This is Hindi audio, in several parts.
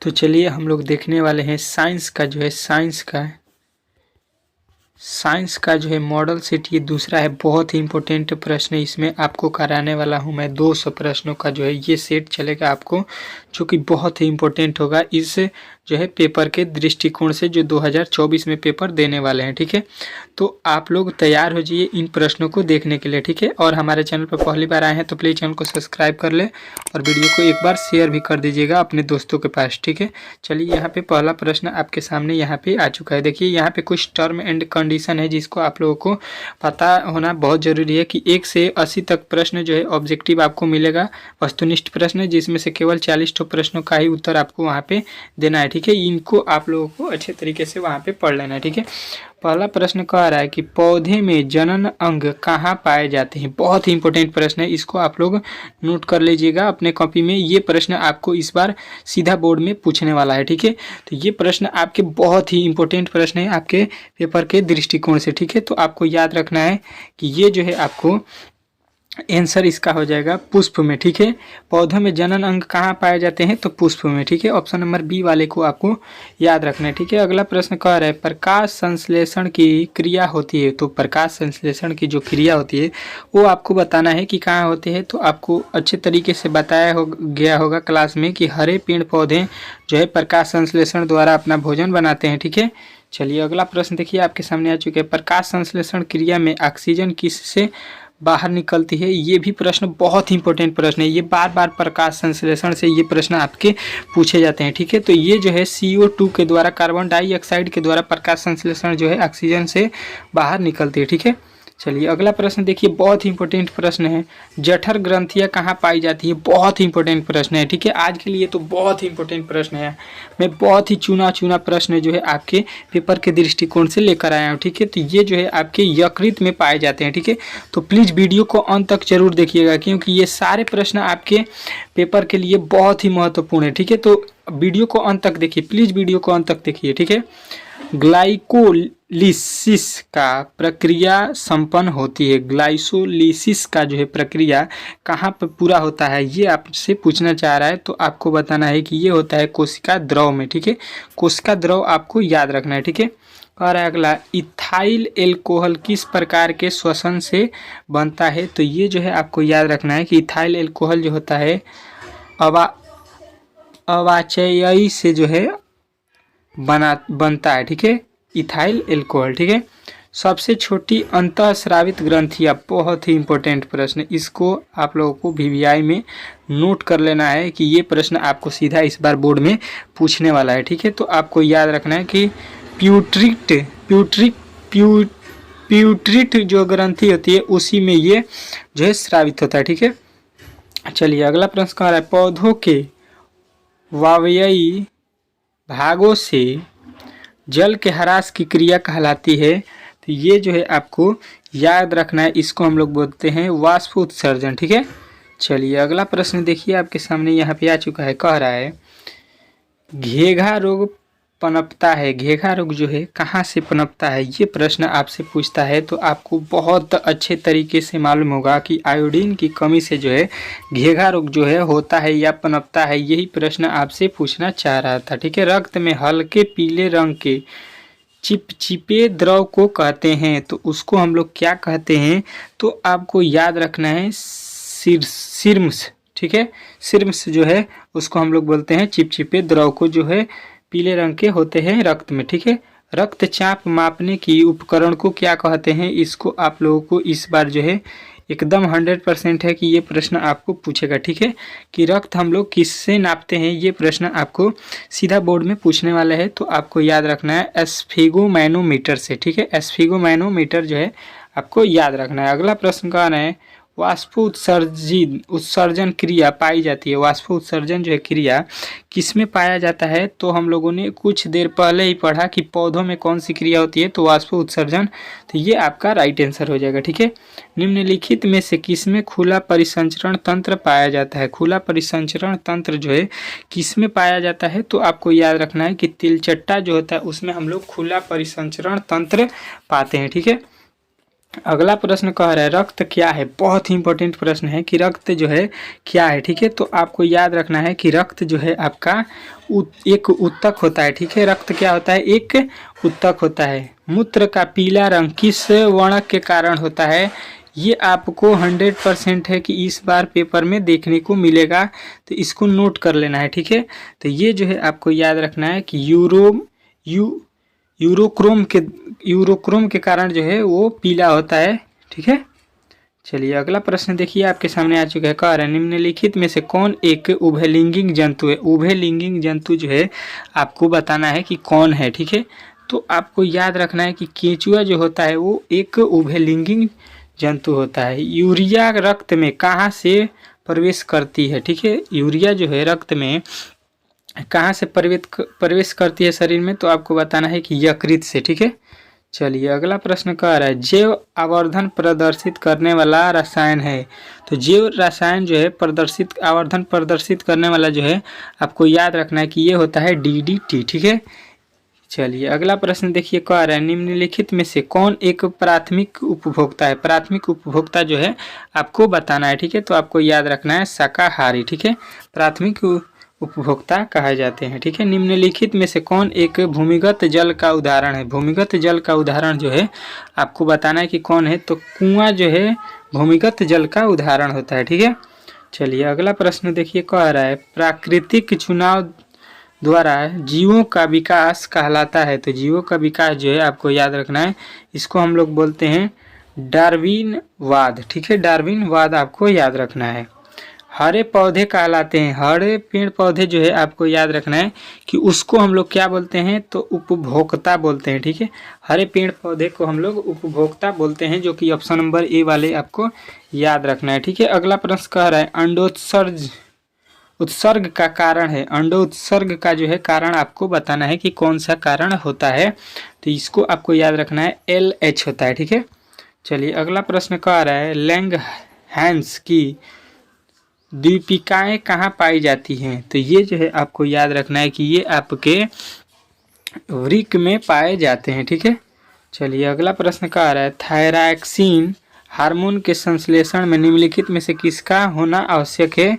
तो चलिए हम लोग देखने वाले हैं साइंस का जो है मॉडल सेट। ये दूसरा है, बहुत ही इंपॉर्टेंट प्रश्न है। इसमें आपको कराने वाला हूं मैं 200 प्रश्नों का जो है ये सेट चलेगा आपको, जो कि बहुत ही इंपॉर्टेंट होगा इस जो है पेपर के दृष्टिकोण से, जो 2024 में पेपर देने वाले हैं। ठीक है, तो आप लोग तैयार हो जाइए इन प्रश्नों को देखने के लिए। ठीक है, और हमारे चैनल पर पहली बार आए हैं तो प्लीज़ चैनल को सब्सक्राइब कर ले और वीडियो को एक बार शेयर भी कर दीजिएगा अपने दोस्तों के पास। ठीक है, चलिए यहाँ पे पहला प्रश्न आपके सामने यहाँ पे आ चुका है। देखिए यहाँ पे कुछ टर्म एंड कंडीशन है जिसको आप लोगों को पता होना बहुत ज़रूरी है कि 1 से 80 तक प्रश्न जो है ऑब्जेक्टिव आपको मिलेगा, वस्तुनिष्ठ प्रश्न, जिसमें से केवल 40 प्रश्नों का ही उत्तर आपको वहाँ पे देना है। ठीक है, इनको आप लोगों को अच्छे तरीके से वहाँ पे पढ़ लेना है। ठीक है, पहला प्रश्न कह रहा है कि पौधे में जनन अंग कहाँ पाए जाते हैं। बहुत ही इंपॉर्टेंट प्रश्न है, इसको आप लोग नोट कर लीजिएगा अपने कॉपी में। ये प्रश्न आपको इस बार सीधा बोर्ड में पूछने वाला है। ठीक है, तो ये प्रश्न आपके बहुत ही इंपॉर्टेंट प्रश्न है आपके पेपर के दृष्टिकोण से। ठीक है, तो आपको याद रखना है कि ये जो है आपको आंसर इसका हो जाएगा पुष्प में। ठीक है, पौधों में जनन अंग कहाँ पाए जाते हैं, तो पुष्प में। ठीक है, ऑप्शन नंबर बी वाले को आपको याद रखना है। ठीक है, अगला प्रश्न कह रहा है प्रकाश संश्लेषण की क्रिया होती है। तो प्रकाश संश्लेषण की जो क्रिया होती है वो आपको बताना है कि कहाँ होती है। तो आपको अच्छे तरीके से बताया गया होगा क्लास में कि हरे पेड़ पौधे जो है प्रकाश संश्लेषण द्वारा अपना भोजन बनाते हैं। ठीक है, चलिए अगला प्रश्न देखिए आपके सामने आ चुके हैं। प्रकाश संश्लेषण क्रिया में ऑक्सीजन किससे बाहर निकलती है। ये भी प्रश्न बहुत ही इंपॉर्टेंट प्रश्न है, ये बार बार प्रकाश संश्लेषण से ये प्रश्न आपके पूछे जाते हैं। ठीक है, तो ये जो है CO2 के द्वारा, कार्बन डाइऑक्साइड के द्वारा प्रकाश संश्लेषण जो है ऑक्सीजन से बाहर निकलती है। ठीक है, चलिए अगला प्रश्न देखिए, बहुत ही इंपॉर्टेंट प्रश्न है। जठर ग्रंथियाँ कहाँ पाई जाती है। बहुत ही इंपॉर्टेंट प्रश्न है। ठीक है, आज के लिए तो बहुत ही इंपॉर्टेंट प्रश्न है। मैं बहुत ही चुना प्रश्न जो है आपके पेपर के दृष्टिकोण से लेकर आया हूँ। ठीक है, तो ये जो है आपके यकृत में पाए जाते हैं। ठीक है, तो प्लीज़ वीडियो को अंत तक जरूर देखिएगा, क्योंकि ये सारे प्रश्न आपके पेपर के लिए बहुत ही महत्वपूर्ण है। ठीक है, तो वीडियो को अंत तक देखिए, प्लीज़ वीडियो को अंत तक देखिए। ठीक है, ग्लाइकोलिसिस का प्रक्रिया संपन्न होती है। ग्लाइकोलिसिस का जो है प्रक्रिया कहाँ पर पूरा होता है, ये आपसे पूछना चाह रहा है। तो आपको बताना है कि ये होता है कोशिका द्रव में। ठीक है, कोशिका द्रव आपको याद रखना है। ठीक है, कह रहा है अगला, इथाइल एल्कोहल किस प्रकार के श्वसन से बनता है। तो ये जो है आपको याद रखना है कि इथाइल एल्कोहल जो होता है अवाचयी से जो है बनता है। ठीक है, इथाइल एल्कोहल। ठीक है, सबसे छोटी अंतःस्रावित ग्रंथियाँ, बहुत ही इंपॉर्टेंट प्रश्न, इसको आप लोगों को VVI में नोट कर लेना है कि ये प्रश्न आपको सीधा इस बार बोर्ड में पूछने वाला है। ठीक है, तो आपको याद रखना है कि प्यूट्रिट जो ग्रंथि होती है उसी में ये जो है स्रावित होता है। ठीक है, चलिए अगला प्रश्न कह रहा है पौधों के वायवीय भागों से जल के ह्रास की क्रिया कहलाती है। तो ये जो है आपको याद रखना है, इसको हम लोग बोलते हैं वाष्प उत्सर्जन। ठीक है, चलिए अगला प्रश्न देखिए आपके सामने यहाँ पे आ चुका है। कह रहा है घेघा रोग पनपता है। घेघा रोग जो है कहाँ से पनपता है, ये प्रश्न आपसे पूछता है। तो आपको बहुत अच्छे तरीके से मालूम होगा कि आयोडीन की कमी से जो है घेघा रोग जो है होता है या पनपता है। यही प्रश्न आपसे पूछना चाह रहा था। ठीक है, रक्त में हल्के पीले रंग के चिपचिपे द्रव को कहते हैं। तो उसको हम लोग क्या कहते हैं, तो आपको याद रखना है सिरम्स। ठीक है, सिरम्स जो है उसको हम लोग बोलते हैं चिपचिपे द्रव को, जो है पीले रंग के होते हैं रक्त में। ठीक है, रक्तचाप मापने की उपकरण को क्या कहते हैं, इसको आप लोगों को इस बार जो है एकदम 100% है कि ये प्रश्न आपको पूछेगा। ठीक है, कि रक्त हम लोग किससे नापते हैं, ये प्रश्न आपको सीधा बोर्ड में पूछने वाला है। तो आपको याद रखना है स्फिगोमैनोमीटर से। ठीक है, स्फिगोमैनोमीटर जो है आपको याद रखना है। अगला प्रश्न कह रहे हैं वाष्प उत्सर्जन क्रिया पाई जाती है। वाष्प उत्सर्जन जो है क्रिया किसमें पाया जाता है, तो हम लोगों ने कुछ देर पहले ही पढ़ा कि पौधों में कौन सी क्रिया होती है, तो वाष्प उत्सर्जन। तो ये आपका राइट आंसर हो जाएगा। ठीक है, निम्नलिखित में से किसमें खुला परिसंचरण तंत्र पाया जाता है। खुला परिसंचरण तंत्र जो है किसमें पाया जाता है, तो आपको याद रखना है कि तिलचट्टा जो होता है उसमें हम लोग खुला परिसंचरण तंत्र पाते हैं। ठीक है, अगला प्रश्न कह रहा है रक्त क्या है। बहुत ही इंपॉर्टेंट प्रश्न है कि रक्त जो है क्या है। ठीक है, तो आपको याद रखना है कि रक्त जो है आपका एक उत्तक होता है। ठीक है, रक्त क्या होता है, एक उत्तक होता है। मूत्र का पीला रंग किस वर्णक के कारण होता है, ये आपको 100% है कि इस बार पेपर में देखने को मिलेगा, तो इसको नोट कर लेना है। ठीक है, तो ये जो है आपको याद रखना है कि यूरोक्रोम के कारण जो है वो पीला होता है। ठीक है, चलिए अगला प्रश्न देखिए आपके सामने आ चुका है। कह रहा है निम्नलिखित में से कौन एक उभयलिंगी जंतु है। उभयलिंगी जंतु जो है आपको बताना है कि कौन है। ठीक है, तो आपको याद रखना है कि केंचुआ जो होता है वो एक उभयलिंगी जंतु होता है। यूरिया रक्त में कहाँ से प्रवेश करती है। ठीक है, यूरिया जो है रक्त में कहाँ से प्रवेश करती है शरीर में, तो आपको बताना है कि यकृत से। ठीक है, चलिए अगला प्रश्न कह रहा है जैव आवर्धन प्रदर्शित करने वाला रसायन है। तो जैव रसायन जो है आवर्धन प्रदर्शित करने वाला जो है आपको याद रखना है कि ये होता है DDT। ठीक है, चलिए अगला प्रश्न देखिए। कह रहा है निम्नलिखित में से कौन एक प्राथमिक उपभोक्ता है। प्राथमिक उपभोक्ता जो है आपको बताना है। ठीक है, तो आपको याद रखना है शाकाहारी। ठीक है, प्राथमिक उपभोक्ता कहे जाते हैं। ठीक है, निम्नलिखित में से कौन एक भूमिगत जल का उदाहरण है। भूमिगत जल का उदाहरण जो है आपको बताना है कि कौन है, तो कुआं जो है भूमिगत जल का उदाहरण होता है। ठीक है, चलिए अगला प्रश्न देखिए। कह रहा है प्राकृतिक चुनाव द्वारा जीवों का विकास कहलाता है। तो जीवों का विकास जो है आपको याद रखना है, इसको हम लोग बोलते हैं डार्विनवाद। ठीक है, डार्विनवाद आपको याद रखना है। हरे पौधे कहलाते हैं। हरे पेड़ पौधे जो है आपको याद रखना है कि उसको हम लोग क्या बोलते हैं, तो उपभोक्ता बोलते हैं। ठीक है, हरे पेड़ पौधे को हम लोग उपभोक्ता बोलते हैं, जो कि ऑप्शन नंबर ए वाले आपको याद रखना है। ठीक है, अगला प्रश्न कह रहा है उत्सर्ग का कारण है। अंडोत्सर्ग का जो है कारण आपको बताना है कि कौन सा कारण होता है, तो इसको आपको याद रखना है LH होता है। ठीक है, चलिए अगला प्रश्न कह रहा है लैंगहैंस की द्वीपिकाएं कहाँ पाई जाती हैं। तो ये जो है आपको याद रखना है कि ये आपके वृक्क में पाए जाते हैं। ठीक है, चलिए अगला प्रश्न कह रहा है थायरॉक्सिन हार्मोन के संश्लेषण में निम्नलिखित में से किसका होना आवश्यक है।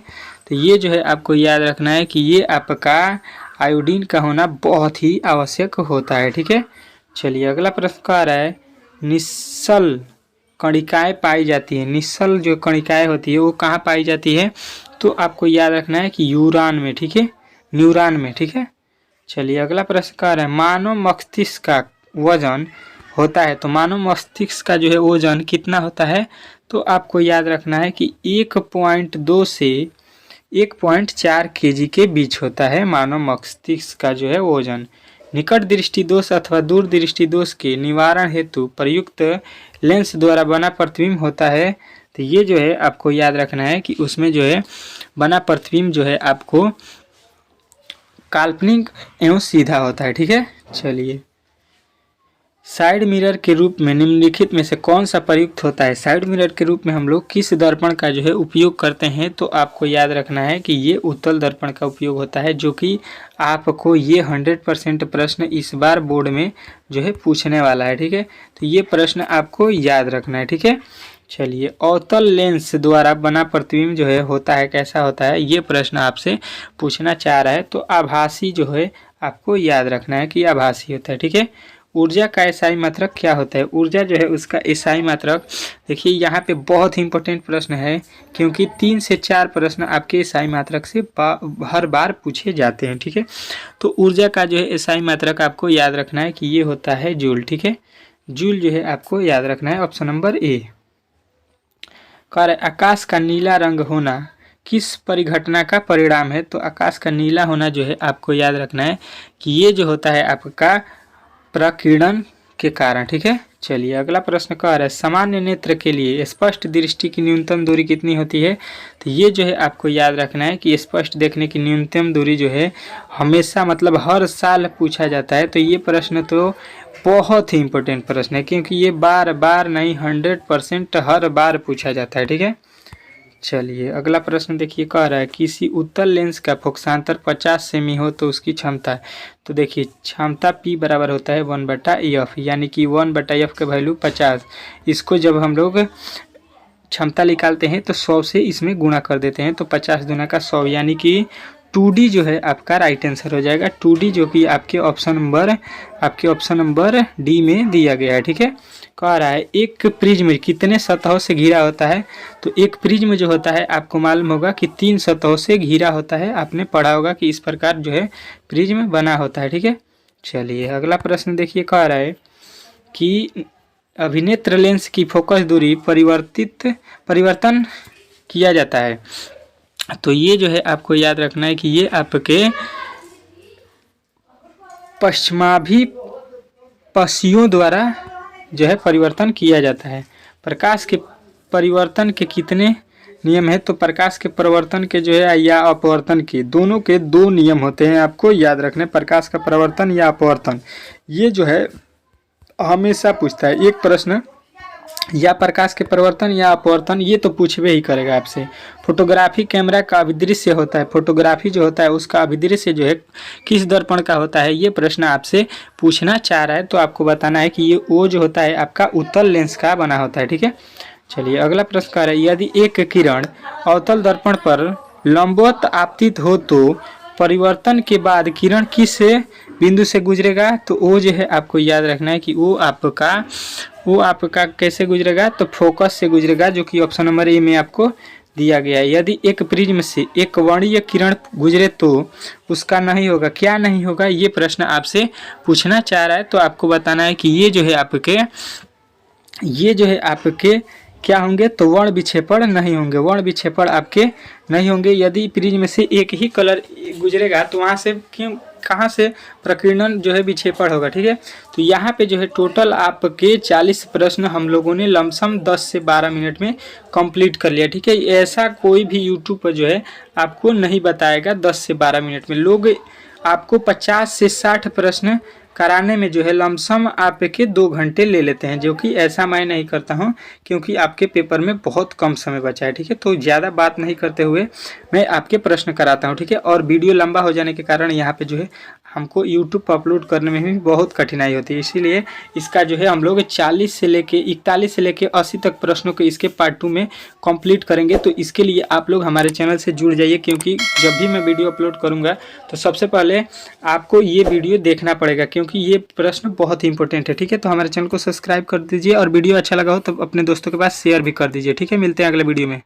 तो ये जो है आपको याद रखना है कि ये आपका आयोडीन का होना बहुत ही आवश्यक होता है। ठीक है, चलिए अगला प्रश्न कह रहा है निश्चल कणिकाएं पाई जाती है। निश्चल जो कणिकाएं होती है वो कहाँ पाई जाती है, तो आपको याद रखना है कि यूरान में। ठीक है, न्यूरॉन में। ठीक है, चलिए अगला प्रश्न कह रहा है मानव मस्तिष्क का वजन होता है। तो मानव मस्तिष्क का जो है वजन कितना होता है, तो आपको याद रखना है कि 1.2 से 1.4 kg के बीच होता है मानव मस्तिष्क का जो है वजन। निकट दृष्टि दोष अथवा दूर दृष्टि दोष के निवारण हेतु प्रयुक्त लेंस द्वारा बना प्रतिबिंब होता है। तो ये जो है आपको याद रखना है कि उसमें जो है बना प्रतिबिंब जो है आपको काल्पनिक एवं सीधा होता है। ठीक है, चलिए साइड मिरर के रूप में निम्नलिखित में से कौन सा प्रयुक्त होता है। साइड मिरर के रूप में हम लोग किस दर्पण का जो है उपयोग करते हैं, तो आपको याद रखना है कि ये उत्तल दर्पण का उपयोग होता है, जो कि आपको ये 100% प्रश्न इस बार बोर्ड में जो है पूछने वाला है। ठीक है, तो ये प्रश्न आपको याद रखना है। ठीक है, चलिए अवतल लेंस द्वारा बना प्रतिबिंब जो है होता है कैसा होता है, ये प्रश्न आपसे पूछना चाह रहा है। तो आभासी जो है आपको याद रखना है कि आभासी होता है। ठीक है, ऊर्जा का एसआई मात्रक क्या होता है। ऊर्जा जो है उसका एसआई मात्रक देखिए यहाँ पे बहुत ही इंपॉर्टेंट प्रश्न है, क्योंकि 3 से 4 प्रश्न आपके एसआई मात्रक से हर बार पूछे जाते हैं। ठीक है, तो ऊर्जा का जो है एसआई मात्रक आपको याद रखना है कि ये होता है जूल। ठीक है, जूल जो है आपको याद रखना है ऑप्शन नंबर ए। कार्य आकाश का नीला रंग होना किस परिघटना का परिणाम है। तो आकाश का नीला होना जो है आपको याद रखना है कि ये जो होता है आपका प्रकीर्णन के कारण। ठीक है, चलिए अगला प्रश्न कह रहा है सामान्य नेत्र के लिए स्पष्ट दृष्टि की न्यूनतम दूरी कितनी होती है। तो ये जो है आपको याद रखना है कि स्पष्ट देखने की न्यूनतम दूरी जो है हमेशा मतलब हर साल पूछा जाता है। तो ये प्रश्न तो बहुत ही इंपॉर्टेंट प्रश्न है, क्योंकि ये बार बार नहीं 100% हर बार पूछा जाता है। ठीक है, चलिए अगला प्रश्न देखिए, कह रहा है किसी उत्तल लेंस का फोकसांतर 50 सेमी हो तो उसकी क्षमता है। तो देखिए क्षमता P बराबर होता है 1/f, यानी कि 1/f का वैल्यू 50। इसको जब हम लोग क्षमता निकालते हैं तो 100 से इसमें गुणा कर देते हैं, तो 50 दूना का 100, यानी कि 2D जो है आपका राइट आंसर हो जाएगा। 2D जो कि आपके ऑप्शन नंबर डी में दिया गया है। ठीक है, कह रहा है एक प्रिज्म कितने सतहों से घिरा होता है। तो एक प्रिज्म जो होता है आपको मालूम होगा कि 3 सतहों से घिरा होता है, आपने पढ़ा होगा कि इस प्रकार जो है प्रिज्म बना होता है। ठीक है, चलिए अगला प्रश्न देखिए, कह रहा है कि अभिनेत्र लेंस की फोकस दूरी परिवर्तन किया जाता है। तो ये जो है आपको याद रखना है कि ये आपके पश्चिमाभिपसियों द्वारा जो है परिवर्तन किया जाता है। प्रकाश के परिवर्तन के कितने नियम है। तो प्रकाश के परिवर्तन के जो है या अपवर्तन के, दोनों के 2 नियम होते हैं, आपको याद रखने। प्रकाश का परिवर्तन या अपवर्तन, ये जो है हमेशा पूछता है एक प्रश्न, या प्रकाश के परिवर्तन या अपवर्तन, ये तो पूछवे ही करेगा आपसे। फोटोग्राफी कैमरा का अभिदृश्य होता है, फोटोग्राफी जो होता है उसका अभिदृश्य जो है किस दर्पण का होता है, ये प्रश्न आपसे पूछना चाह रहा है। तो आपको बताना है कि ये O जो होता है आपका उत्तल लेंस का बना होता है। ठीक है, चलिए अगला प्रश्न कह रहा है यदि एक किरण अवतल दर्पण पर लंबवत आपतित हो तो परिवर्तन के बाद किरण किस बिंदु से गुजरेगा। तो वो जो है आपको याद रखना है कि वो आपका कैसे गुजरेगा, तो फोकस से गुजरेगा, जो कि ऑप्शन नंबर ए में आपको दिया गया है। यदि एक प्रिज्म से एक वर्णीय किरण गुजरे तो उसका नहीं होगा, क्या नहीं होगा, ये प्रश्न आपसे पूछना चाह रहा है। तो आपको बताना है कि ये जो है आपके क्या होंगे, तो वर्ण विक्षेपण नहीं होंगे, वर्ण विक्षेपण आपके नहीं होंगे। यदि प्रिज्म से एक ही कलर गुजरेगा तो वहाँ से कहाँ से प्रकीर्णन जो है विक्षेपण होगा। ठीक है, तो यहाँ पे जो है टोटल आपके 40 प्रश्न हम लोगों ने लमसम 10 से 12 मिनट में कंप्लीट कर लिया। ठीक है, ऐसा कोई भी यूट्यूब पर जो है आपको नहीं बताएगा 10 से 12 मिनट में। लोग आपको 50 से 60 प्रश्न कराने में जो है लमसम आपके 2 घंटे ले लेते हैं, जो कि ऐसा मैं नहीं करता हूं, क्योंकि आपके पेपर में बहुत कम समय बचा है। ठीक है, तो ज़्यादा बात नहीं करते हुए मैं आपके प्रश्न कराता हूं। ठीक है, और वीडियो लंबा हो जाने के कारण यहाँ पे जो है हमको यूट्यूब पर अपलोड करने में भी बहुत कठिनाई होती है, इसीलिए इसका जो है हम लोग 41 से लेके 80 तक प्रश्नों के इसके पार्ट 2 में कंप्लीट करेंगे। तो इसके लिए आप लोग हमारे चैनल से जुड़ जाइए, क्योंकि जब भी मैं वीडियो अपलोड करूँगा तो सबसे पहले आपको ये वीडियो देखना पड़ेगा, क्योंकि ये प्रश्न बहुत ही इंपॉर्टेंट है। ठीक है, तो हमारे चैनल को सब्सक्राइब कर दीजिए, और वीडियो अच्छा लगा हो तो अपने दोस्तों के पास शेयर भी कर दीजिए। ठीक है, मिलते हैं अगले वीडियो में।